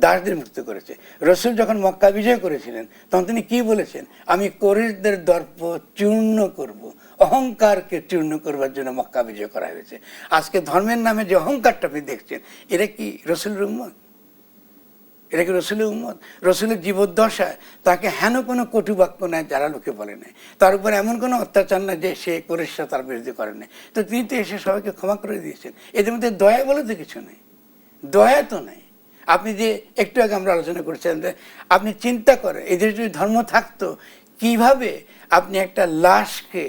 দাসদের মুক্ত করেছে। রসুল যখন মক্কা বিজয় করেছিলেন তখন তিনি কি বলেছেন? আমি কোরেশদের দর্প চূর্ণ করব, অহংকারকে চূর্ণ করবার জন্য মক্কা বিজয় করা হয়েছে। আজকে ধর্মের নামে যে অহংকারটা আপনি দেখছেন, এটা কি রসুলের উম্মত? এটা কি রসুলের উম্মত? রসুলের জীবদ্দশায় তাকে হেন কোনো কটু বাক্য নেয় যারা লোকে বলে নেয়, তার উপর এমন কোনো অত্যাচার না যে সে কোরেশরা তার বিরুদ্ধে করে নেয়। তো তিনি তো এসে সবাইকে ক্ষমা করে দিয়েছেন। এদের মধ্যে দয়া বলে তো কিছু নেই, দয়া তো নেই। আপনি যে একটু আগে আমরা আলোচনা করছিলাম, আপনি চিন্তা করেন এদের যদি ধর্ম থাকতো, কিভাবে আপনি একটা লাশকে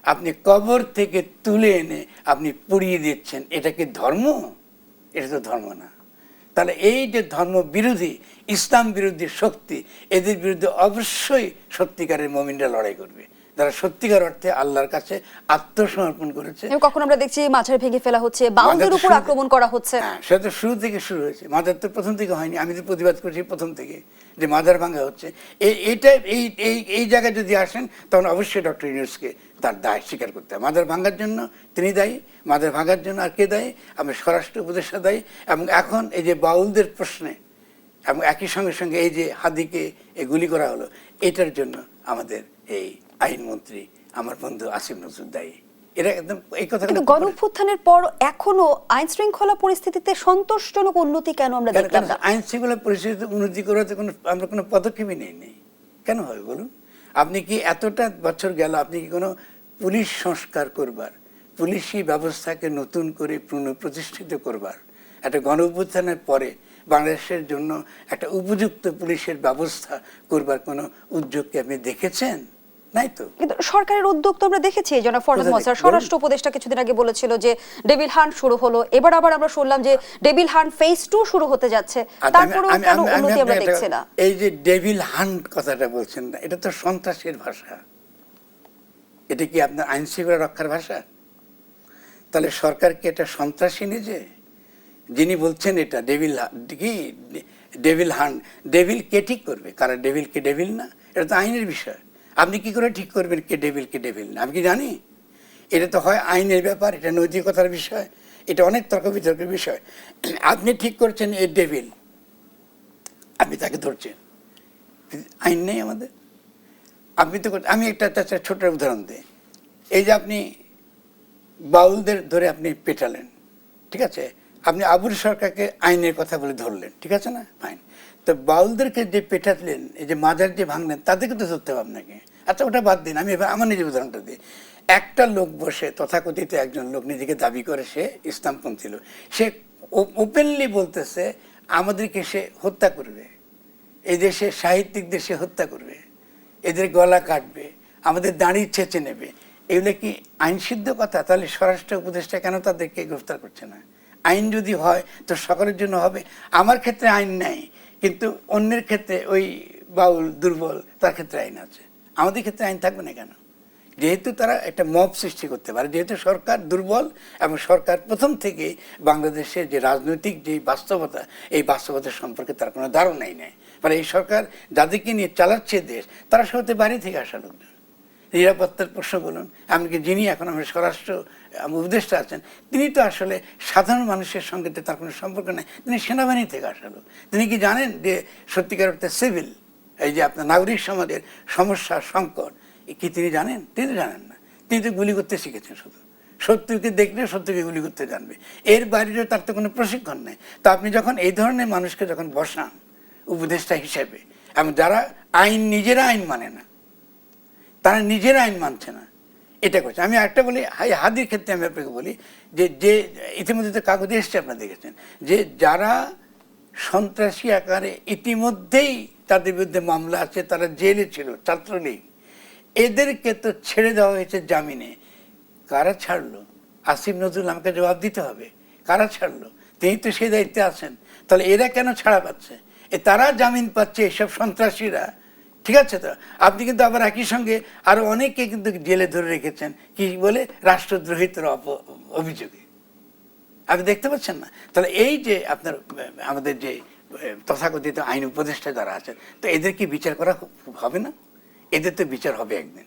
আপনি কবর থেকে তুলে এনে আপনি পুড়িয়ে দিচ্ছেন, এটা কি ধর্ম? এটা তো ধর্ম না। তাহলে এই যে ধর্ম বিরোধী, ইসলাম বিরোধী শক্তি, এদের বিরুদ্ধে অবশ্যই সত্যিকারের মুমিনরা লড়াই করবে, যারা সত্যিকার অর্থে আল্লাহর কাছে আত্মসমর্পণ করেছে। কখন আমরা দেখছি মাঝার ভেঙে ফেলা হচ্ছে, বাউলদের উপর আক্রমণ করা হচ্ছে। হ্যাঁ, সেটা তো শুরু থেকে শুরু হয়েছে। মাজার তো প্রথম থেকে হয়নি। আমি তো প্রতিবাদ করছি প্রথম থেকে যে মাজার ভাঙা হচ্ছে। এইটা এই জায়গায় যদি আসেন তখন অবশ্যই ডক্টর ইউনূসকে তার দায় স্বীকার করতে হবে। মাজার ভাঙার জন্য তিনি দায়ী, মাজার ভাঙার জন্য আর কে দায়ী? আমরা স্বরাষ্ট্র উপদেষ্টা দায়ী। এবং এখন এই যে বাউলদের প্রশ্নে এবং একই সঙ্গে সঙ্গে এই যে হাদিকে গুলি করা হলো, এটার জন্য আমাদের এই আইনমন্ত্রী আমার বন্ধু আসিফ নজরুল দায়ী। এরা একদম এই কথা। কিন্তু গণঅভ্যুত্থানের পর এখনো আইন শৃঙ্খলা পরিস্থিতিতে সন্তোষজনক উন্নতি কেন আমরা দেখলাম না? আইন শৃঙ্খলা পরিস্থিতি উন্নতি করাতে আমরা কোনো পদক্ষেপই নেই। কেন হবে বলুন? আপনি কি এতটা বছর গেল আপনি কি কোনো পুলিশ সংস্কার করবার, পুলিশি ব্যবস্থাকে নতুন করে পুনঃপ্রতিষ্ঠিত করবার, একটা গণঅভ্যুত্থানের পরে বাংলাদেশের জন্য একটা উপযুক্ত পুলিশের ব্যবস্থা করবার কোনো উদ্যোগ কি আপনি দেখেছেন? নাই তো। কিন্তু সরকারের উদ্যোগ তো আমরা দেখেছি। জনাব ফরহাদ মোয়াজ্জেম স্বরাষ্ট্র উপদেষ্টা কিছুদিন আগে বলেছিল যে ডেভিল হান্ট শুরু হলো, এবার আবার আমরা শুনলাম যে ডেভিল হান্ট ফেজ 2 শুরু হতে যাচ্ছে। তারপরেও কেন উন্নতি আমরা দেখছি না? এই যে ডেভিল হান্ট কথাটা বলছেন না, এটা তো সন্ত্রাসের ভাষা। এটা কি আপনার আইন শৃঙ্খলা রক্ষার ভাষা? তাহলে সরকার কি এটা সন্ত্রাসী নিজে? যিনি বলছেন এটা ডেভিল হান্ট, ডেভিল কে ঠিক করবে কারা ডেভিল কে ডেভিল না? এটা তো আইনের বিষয়। আপনি কি করে ঠিক করবেন কে ডেভিল কে ডেভিল না? আমি কি জানি? এটা তো হয় আইনের ব্যাপার, এটা নৈতিকতার বিষয়, এটা অনেক তর্ক বিতর্কের বিষয়। আপনি ঠিক করছেন এ ডেভিল, আপনি তাকে ধরছেন, আইন নেই আমাদের। আপনি তো আমি একটা ছোট উদাহরণ দিই। এই যে আপনি বাউলদের ধরে আপনি পেটালেন, ঠিক আছে, আপনি আবুল সরকারকে আইনের কথা বলে ধরলেন, ঠিক আছে না? ফাইন। তো বাউলদেরকে যে পেটালেন, এই যে মাজার যে ভাঙলেন, তাদেরকে তো ধরতে হবে আপনাকে। আচ্ছা, ওটা বাদ দিন, আমি এবার আমার নিজের উদাহরণটা দিই। একটা লোক বসে, তথাকথিত একজন লোক নিজেকে দাবি করে সে ইসলামপন্থী লোক, সে ওপেনলি বলতেছে আমাদেরকে সে হত্যা করবে, এই দেশে সাহিত্যিকদের সে হত্যা করবে, এদের গলা কাটবে, আমাদের দাড়ি ছেঁচে নেবে। এগুলো কি আইন সিদ্ধ কথা? তাহলে স্বরাষ্ট্র উপদেষ্টা কেন তাদেরকে গ্রেফতার করছে না? আইন যদি হয় তো সকলের জন্য হবে। আমার ক্ষেত্রে আইন নেই, কিন্তু অন্যের ক্ষেত্রে ওই বাউল দুর্বল, তার ক্ষেত্রে আইন আছে। আমাদের ক্ষেত্রে আইন থাকবে না কেন? যেহেতু তারা একটা মব সৃষ্টি করতে পারে, যেহেতু সরকার দুর্বল এবং সরকার প্রথম থেকেই বাংলাদেশের যে রাজনৈতিক যে বাস্তবতা, এই বাস্তবতা সম্পর্কে তার কোনো ধারণাই নেই। মানে এই সরকার যাদেরকে নিয়ে চালাচ্ছে দেশ, তারা সবাই বাইরে থেকে আসা লোকজন। নিরাপত্তার প্রশ্ন বলুন, এমনকি যিনি এখন আমার স্বরাষ্ট্র উপদেষ্টা আছেন, তিনি তো আসলে সাধারণ মানুষের সঙ্গে তার কোনো সম্পর্ক নেই, তিনি সেনাবাহিনী থেকে আসা লোক। তিনি কি জানেন যে সত্যিকার অর্থে সিভিল, এই যে আপনার নাগরিক সমাজের সমস্যা সংকট কি তিনি জানেন? তিনি তো জানেন না। তিনি তো গুলি করতে শিখেছেন, শুধু শত্রুকে দেখলে শত্রুকে গুলি করতে জানবে, এর বাইরে তার তো কোনো প্রশিক্ষণ নেই। তো আপনি যখন এই ধরনের মানুষকে যখন বসান উপদেষ্টা হিসেবে, এবং যারা আইন নিজেরা আইন মানে না, তারা নিজেরা আইন মানছে না, এটা করছে। আমি একটা বলি, হাদির ক্ষেত্রে আমি আপনাকে বলি যে ইতিমধ্যে তো কাগজে এসছে, আপনারা দেখেছেন, যে যারা সন্ত্রাসী আকারে ইতিমধ্যেই তাদের বিরুদ্ধে মামলা আছে, তারা জেলে ছিল, ছাত্রলীগ, এদেরকে তো ছেড়ে দেওয়া হয়েছে জামিনে। কারা ছাড়লো? আসিফ নজরুল আমাকে জবাব দিতে হবে, কারা ছাড়লো? তিনি তো সেই দায়িত্বে আছেন। তাহলে এরা কেন ছাড়া পাচ্ছে? তারা জামিন পাচ্ছে, এসব সন্ত্রাসীরা, ঠিক আছে? তো আপনি কিন্তু আবার একই সঙ্গে আরো অনেকে কিন্তু জেলে ধরে রেখেছেন, কি বলে? রাষ্ট্রদ্রোহিতার অভিযোগে। আপনি দেখতে পাচ্ছেন না? তাহলে এই যে আপনার আমাদের যে তথাকথিত আইন উপদেষ্টা যারা আছেন, তো এদের কি বিচার করা হবে না? এদের তো বিচার হবে একদিন।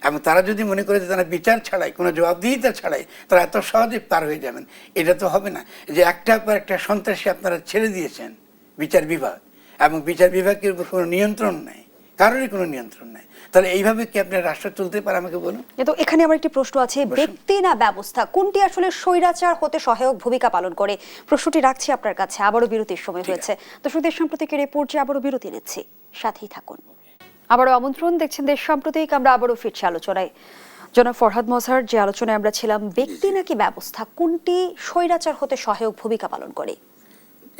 এবং তারা যদি মনে করে যে তারা বিচার ছাড়াই, কোনো জবাবদিহিতা ছাড়াই তারা এত সহজে পার হয়ে যাবেন, এটা তো হবে না। যে একটার পর একটা সন্ত্রাসী আপনারা ছেড়ে দিয়েছেন বিচার বিভাগ, এবং বিচার বিভাগের উপর কোনো নিয়ন্ত্রণ নেই, কারোরই কোনো নিয়ন্ত্রণ নেই। তাহলে এইভাবে কি আপনার রাষ্ট্র চলতে পারে, আমাকে বলুন? কিন্তু এখানে আমার একটি প্রশ্ন আছে, ব্যক্তি না ব্যবস্থা, কোনটি আসলে স্বৈরাচার হতে সহায়ক ভূমিকা পালন করে? প্রশ্নটি রাখছি আপনার কাছে। আবারও বিরতির সময় হয়েছে, তো দেশ সাম্প্রতিকের এই পর্যায়ে আবারও বিরতি নিচ্ছি, সাথেই থাকুন। আবারও আমন্ত্রণ, দেখছেন দেশ সাম্প্রতিক। আমরা আবারও ফিরছি আলোচনায়। জনাব ফরহাদ মজহার, যে আলোচনায় আমরা ছিলাম, ব্যক্তি নাকি ব্যবস্থা, কোনটি স্বৈরাচার হতে সহায়ক ভূমিকা পালন করে?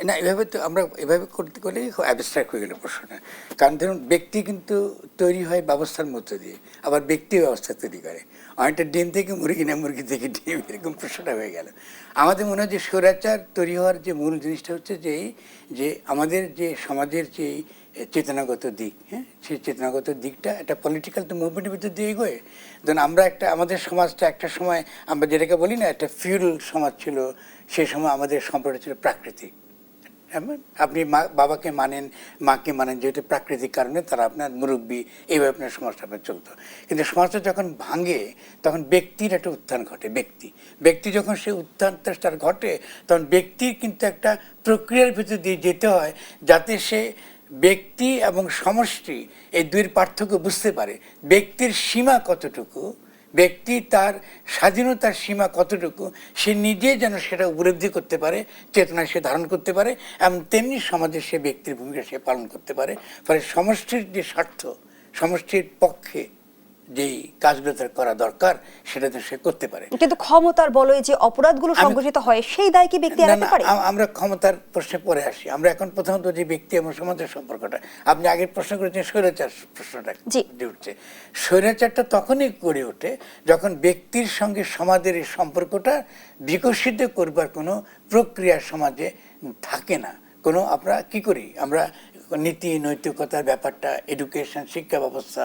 না, এভাবে তো আমরা এভাবে করতে গেলেই অ্যাবস্ট্রাক্ট হয়ে গেল প্রশ্নটা। কারণ ধরুন, ব্যক্তি কিন্তু তৈরি হয় ব্যবস্থার মধ্য দিয়ে, আবার ব্যক্তি ব্যবস্থা তৈরি করে। অনেকটা ডিম থেকে মুরগি, না মুরগি থেকে ডিম, এরকম প্রশ্নটা হয়ে গেল। আমাদের মনে হয় যে স্বৈরাচার তৈরি হওয়ার যে মূল জিনিসটা হচ্ছে যে আমাদের যে সমাজের যে চেতনাগত দিক, হ্যাঁ, সেই চেতনাগত দিকটা একটা পলিটিক্যাল তো মুভমেন্টের ভিতর দিয়ে এগোয়। ধরুন, আমরা আমাদের সমাজটা একটা সময়, আমরা যেটাকে বলি না, একটা ফিউডাল সমাজ ছিল। সেই সময় আমাদের সম্পর্ক ছিল প্রাকৃতিক। আপনি বাবাকে মানেন, মাকে মানেন, যেহেতু প্রাকৃতিক কারণে তারা আপনার মুরব্বী, এইভাবে আপনার সমাজটা আপনার চলতো। কিন্তু সমাজটা যখন ভাঙে, তখন ব্যক্তির একটা উত্থান ঘটে। ব্যক্তি যখন সে উত্থানটা তার ঘটে, তখন ব্যক্তির কিন্তু একটা প্রক্রিয়ার ভিতর দিয়ে যেতে হয়, যাতে সে ব্যক্তি এবং সমষ্টি এই দুইয়ের পার্থক্য বুঝতে পারে। ব্যক্তির সীমা কতটুকু, ব্যক্তি তার স্বাধীনতার সীমা কতটুকু, সে নিজে যেন সেটা উপলব্ধি করতে পারে, চেতনায় সে ধারণ করতে পারে, এবং তেমনি সমাজে সে ব্যক্তির ভূমিকা সে পালন করতে পারে। ফলে সমষ্টির যে স্বার্থ, সমষ্টির পক্ষে যেই কাজগুলো তার করা দরকার, সেটা তো সে করতে পারে। কিন্তু ক্ষমতার বলয়ে যে অপরাধগুলো সংঘটিত হয়, সেই দায় কি ব্যক্তি এড়াতে পারে? আমরা ক্ষমতার প্রশ্নে পরে আসি। আমরা এখন প্রথমত যে ব্যক্তি এবং সমাজের সম্পর্কটা, আপনি আগের প্রশ্ন করেছেন স্বৈরাচার প্রশ্নটা উঠছে। স্বৈরাচারটা তখনই গড়ে ওঠে যখন ব্যক্তির সঙ্গে সমাজের এই সম্পর্কটা বিকশিত করবার কোনো প্রক্রিয়া সমাজে থাকে না। কোনো আমরা কি করি, আমরা নীতি নৈতিকতার ব্যাপারটা, এডুকেশন, শিক্ষা ব্যবস্থা,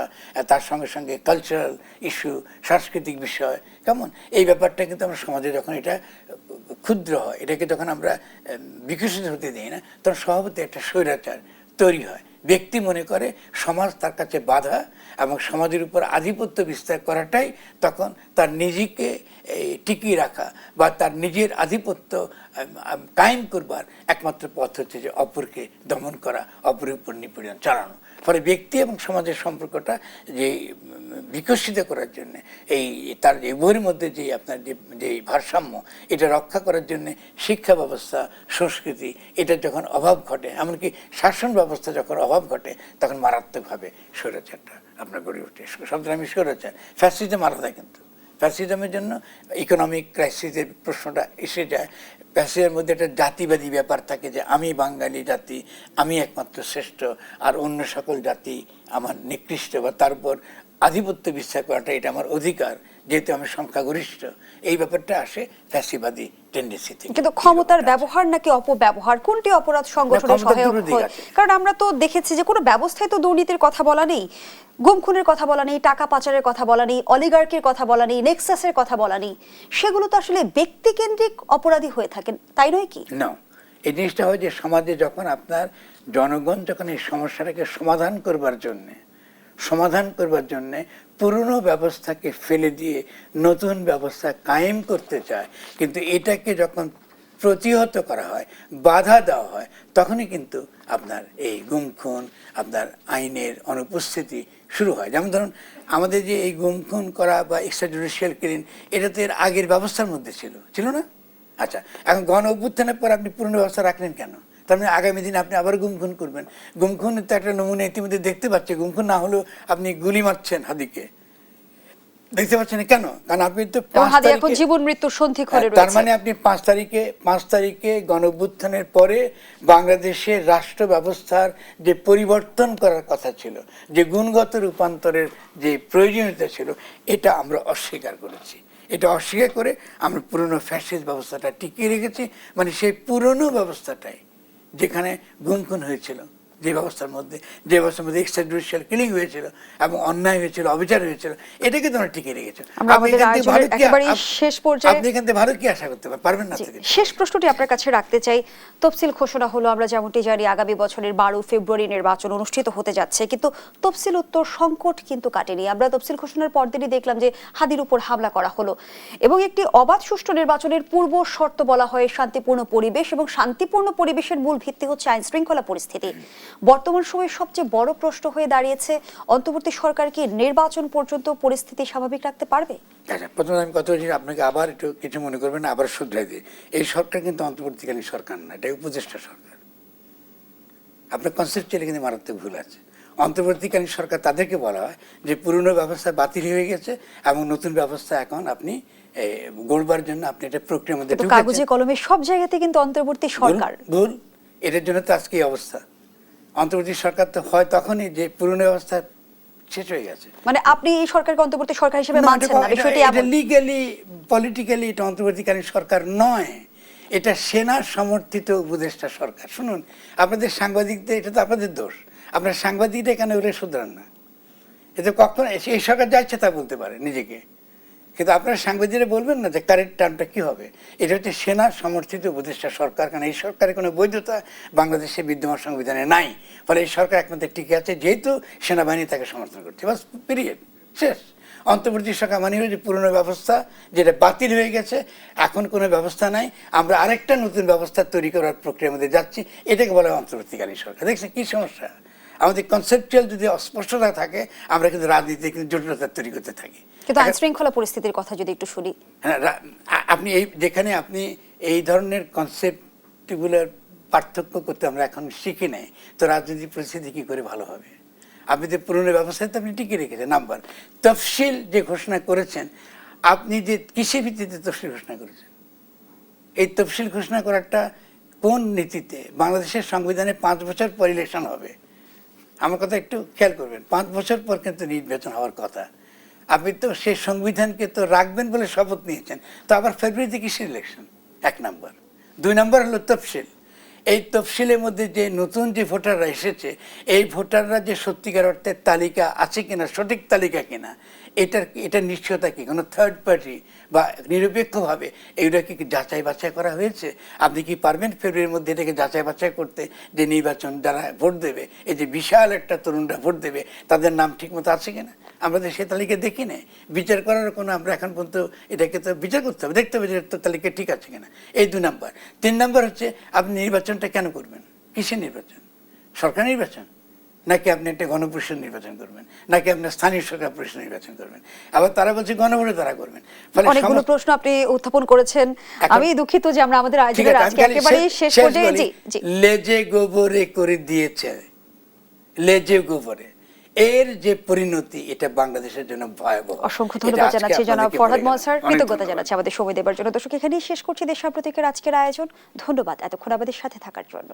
তার সঙ্গে সঙ্গে কালচারাল ইস্যু, সাংস্কৃতিক বিষয়, কেমন এই ব্যাপারটা কিন্তু আমরা সমাজে যখন এটা ক্ষুদ্র হয়, এটাকে যখন আমরা বিকশিত হতে দিই না, তখন স্বভাবতই একটা স্বৈরাচার তৈরি হয়। ব্যক্তি মনে করে সমাজ তার কাছে বাধা, এবং সমাজের উপর আধিপত্য বিস্তার করাটাই তখন তার নিজেকে টিকিয়ে রাখা বা তার নিজের আধিপত্য কায়েম করবার একমাত্র পথ হচ্ছে যে অপরকে দমন করা, অপরের উপর নিপীড়ন চালানো। ফলে ব্যক্তি এবং সমাজের সম্পর্কটা যে বিকশিত করার জন্য, এই তার এই বইয়ের মধ্যে যে আপনার যে ভারসাম্য, এটা রক্ষা করার জন্য শিক্ষা ব্যবস্থা, সংস্কৃতি, এটা যখন অভাব ঘটে, এমনকি শাসন ব্যবস্থা যখন অভাব ঘটে, তখন মারাত্মকভাবে স্বৈরাচারটা আপনার গড়ে ওঠে। শব্দটা আমি স্বৈরাচার, ফ্যাসিজম আলাদা। কিন্তু ফ্যাসিজমের জন্য ইকোনমিক ক্রাইসিসের প্রশ্নটা এসে যায়। ফ্যাসিজমের মধ্যে একটা জাতিবাদী ব্যাপার থাকে, যে আমি বাঙালি জাতি, আমি একমাত্র শ্রেষ্ঠ, আর অন্য সকল জাতি আমার নিকৃষ্ট, বা তার উপর আধিপত্য বিস্তার করাটা এটা আমার অধিকার, যেহেতু আমি সংখ্যাগরিষ্ঠ। এই ব্যাপারটা আসে ফ্যাসিবাদী টেন্ডেন্সি থেকে। কিন্তু ক্ষমতার ব্যবহার নাকি অপব্যবহার, কোনটি অপরাধ সংগঠনের সহায়ক হয়? কারণ আমরা তো দেখেছি যে কোনো ব্যবস্থায় তো দুর্নীতির কথা বলা নেই, গুম খুনের কথা বলা নেই, টাকা পাচারের কথা বলা নেই, অলিগার্কির কথা বলা নেই, নেক্সাসের কথা বলা নেই। সেগুলো তো আসলে ব্যক্তিকেন্দ্রিক অপরাধী হয়ে থাকেন, তাই নয় কি? না, এই জিনিসটা হয় যে সমাজে যখন আপনার জনগণ যখন এই সমস্যাটাকে সমাধান করবার জন্যে পুরনো ব্যবস্থাকে ফেলে দিয়ে নতুন ব্যবস্থা কায়েম করতে চায়, কিন্তু এটাকে যখন প্রতিহত করা হয়, বাধা দেওয়া হয়, তখনই কিন্তু আপনার এই গুম খুন, আপনার আইনের অনুপস্থিতি শুরু হয়। যেমন ধরুন, আমাদের যে এই গুম খুন করা বা এক্সট্রা জুডিশিয়াল কিলিং, এটা তো এর আগের ব্যবস্থার মধ্যে ছিল না? আচ্ছা, এখন গণ অভ্যুত্থানের পর আপনি পুরনো ব্যবস্থা রাখলেন কেন? তার মানে আগামী দিনে আপনি আবার গুম খুন করবেন। গুম খুনের তো একটা নমুনা ইতিমধ্যে দেখতে পাচ্ছে। গুম খুন না হলেও আপনি গুলি মারছেন হাদিকে, দেখতে পাচ্ছেন কেন? কারণ আপনি তো জীবন মৃত্যুর সন্ধি ঘরে রয়েছে। তার মানে আপনি 5 তারিখে গণ অভ্যুত্থানের পরে বাংলাদেশের রাষ্ট্র ব্যবস্থার যে পরিবর্তন করার কথা ছিল, যে গুণগত রূপান্তরের যে প্রয়োজনীয়তা ছিল, এটা আমরা অস্বীকার করেছি। এটা অস্বীকার করে আমরা পুরনো ফ্যাসিস্ট ব্যবস্থাটা টিকিয়ে রেখেছি। মানে সেই পুরনো ব্যবস্থাটাই, যেখানে গুম খুন হয়েছিল, যে ব্যবস্থার মধ্যে এক্সট্রা জুডিশিয়াল কিলিং হয়েছিল এবং অন্যায় হয়েছিল, অবিচার হয়েছিল, এটাকে তোমরা টিকে রেখেছো। আমরা আমাদের আয়োজনের একেবারে শেষ পর্যায়ে আপনি এখান থেকে ভালো কি আশা করতে পারবেন না? শেষ প্রশ্নটি আপনার কাছে রাখতে চাই। তফসিল ঘোষণা হলো, আমরা যেমনটি জানি আগামী বছরের 12 ফেব্রুয়ারি নির্বাচন অনুষ্ঠিত হতে যাচ্ছে, কিন্তু তফসিল উত্তর সংকট কিন্তু কাটেনি। আমরা তফসিল ঘোষণার পরদিনই দেখলাম যে হাদির উপর হামলা করা হলো এবং একটি অবাধ সুষ্ঠু নির্বাচনের পূর্ব শর্ত বলা হয় শান্তিপূর্ণ পরিবেশ, এবং শান্তিপূর্ণ পরিবেশের মূল ভিত্তি হচ্ছে আইন শৃঙ্খলা পরিস্থিতি। বর্তমান সময়ে সবচেয়ে বড় প্রশ্ন হয়ে দাঁড়িয়েছে, অন্তর্বর্তী সরকার কি নির্বাচন পর্যন্ত পরিস্থিতি স্বাভাবিক রাখতে পারবে? আচ্ছা, প্রথমে আমি কথা বলছি, আপনাকে আবার একটু কিছু মনে করবেন, আবার শুধরাই দিই। এই সরকার কিন্তু অন্তর্বর্তীকালীন সরকার না, এটা উপদেষ্টা সরকার। আপনার কনসেপ্টুয়ালি কিন্তু মারাত্মক ভুল আছে। অন্তর্বর্তীকালীন সরকার তাদেরকে বলা হয় যে পুরনো ব্যবস্থা বাতিল হয়ে গেছে এবং নতুন ব্যবস্থা এখন আপনি গড়বার জন্য আপনি এটা প্রক্রিয়ার মধ্যে ঢুকেছেন। কাগজে কলমে সব জায়গাতে কিন্তু অন্তর্বর্তী সরকার ভুল। এটার জন্য তো আজকে এই অবস্থা। অন্তর্বর্তী সরকার তো হয় তখনই যে পুরনো ব্যবস্থা শেষ হয়ে গেছে। মানে আপনি এই সরকারকে অন্তর্বর্তী সরকার হিসেবে মানছেন না? বিষয়টি এটা লিগ্যালি পলিটিক্যালি এটা অন্তর্বর্তীকালীন সরকার নয়, এটা সেনা সমর্থিত উপদেষ্টা সরকার। শুনুন, আপনাদের সাংবাদিকদের, এটা তো আপনাদের দোষ, আপনার সাংবাদিকরা কেন ওরা শুধরান না? এটা কখনো এই সরকার যা ইচ্ছে তা বলতে পারে নিজেকে, কিন্তু আপনারা সাংবাদিকরা বলবেন না যে কারেক্ট টার্মটা কী হবে। এটা হচ্ছে সেনা সমর্থিত উপদেষ্টা সরকার, কারণ এই সরকারের কোনো বৈধতা বাংলাদেশের বিদ্যমান সংবিধানে নাই। ফলে এই সরকার একমাত্র টিকে আছে যেহেতু সেনাবাহিনী তাকে সমর্থন করছে, বাস, পিরিয়ড, শেষ। অন্তর্বর্তী সরকার মানে হলো যে পুরনো ব্যবস্থা যেটা বাতিল হয়ে গেছে, এখন কোনো ব্যবস্থা নাই, আমরা আরেকটা নতুন ব্যবস্থা তৈরি করার প্রক্রিয়ার মধ্যে যাচ্ছি, এটাকে বলা হয় অন্তর্বর্তীকালীন সরকার। দেখছেন কী সমস্যা? আমাদের কনসেপচুয়াল যদি অস্পষ্টতা থাকে, আমরা কিন্তু রাজনীতিতে কিন্তু জটিলতা তৈরি করতে থাকি। কিন্তু আইন শৃঙ্খলা পরিস্থিতির কথা যদি একটু শুনি। হ্যাঁ, আপনি যেখানে আপনি এই ধরনের কনসেপ্টগুলোর পার্থক্য করতে আমরা এখন শিখি নাই, তো রাজনৈতিক পরিস্থিতি কী করে ভালো হবে? আপনি যে পুরনো ব্যবস্থায় তো আপনি টিকে রেখেছেন। নাম্বার তফসিল যে ঘোষণা করেছেন, আপনি যে কিসের ভিত্তিতে তফসিল ঘোষণা করেছেন? এই তফসিল ঘোষণা করাটা কোন নীতিতে? বাংলাদেশের সংবিধানে 5 বছর পর ইলেকশন হবে। আমার কথা একটু খেয়াল করবেন, 5 বছর পর কিন্তু নির্বাচন হওয়ার কথা। আপনি তো সেই সংবিধানকে তো রাখবেন বলে শপথ নিয়েছেন, তো আবার ফেব্রুয়ারিতে কিসের ইলেকশন? 1 নম্বর। 2 নম্বর হলো তফসিল। এই তফসিলের মধ্যে যে নতুন যে ভোটাররা এসেছে, এই ভোটাররা যে সত্যিকার অর্থে তালিকা আছে কিনা, সঠিক তালিকা কিনা, এটার নিশ্চয়তা কি? কোনো থার্ড পার্টি বা নিরপেক্ষভাবে এইগুলোকে কি যাচাই বাছাই করা হয়েছে? আপনি কি পারবেন ফেব্রুয়ারির মধ্যে এটাকে যাচাই বাছাই করতে, যে নির্বাচন যারা ভোট দেবে, এই যে বিশাল একটা তরুণরা ভোট দেবে, তাদের নাম ঠিকমতো আছে কিনা? আমরা তো সে তালিকা দেখি না। বিচার করার কোনো, আমরা এখন পর্যন্ত এটাকে তো বিচার করতে হবে, দেখতে হবে যে তালিকা ঠিক আছে কিনা। এই 2 নম্বর। 3 নম্বর হচ্ছে আপনি নির্বাচনটা কেন করবেন? কিসের নির্বাচন? সরকার নির্বাচন, নাকি আপনি একটা গণপরিষদ নির্বাচন করবেন, নাকি আপনার স্থানীয় সরকার পরিষদ নির্বাচন করবেন? আবার তারা বলছে গণভোটে তারা করবেন। অনেকগুলো প্রশ্ন আপনি উত্থাপন করেছেন। আমি দুঃখিত যে আমরা আমাদের আয়োজনের আজকে একেবারে শেষ পর্যায়ে লেজে গোবরে করে দিয়েছে, লেজে গোবরে, এর যে পরিণতি, এটা বাংলাদেশের জন্য ভয়াবহ। অসংখ্য ধন্যবাদ জানাচ্ছি জনাব ফরহাদ মোহাম্মদ স্যার, কৃতজ্ঞতা জানাচ্ছি আমাদের সময় দেবার জন্য। দর্শক, এখানেই শেষ করছি দেশাপ্রতীকের আজকের আয়োজন। ধন্যবাদ এতক্ষণ আমাদের সাথে থাকার জন্য।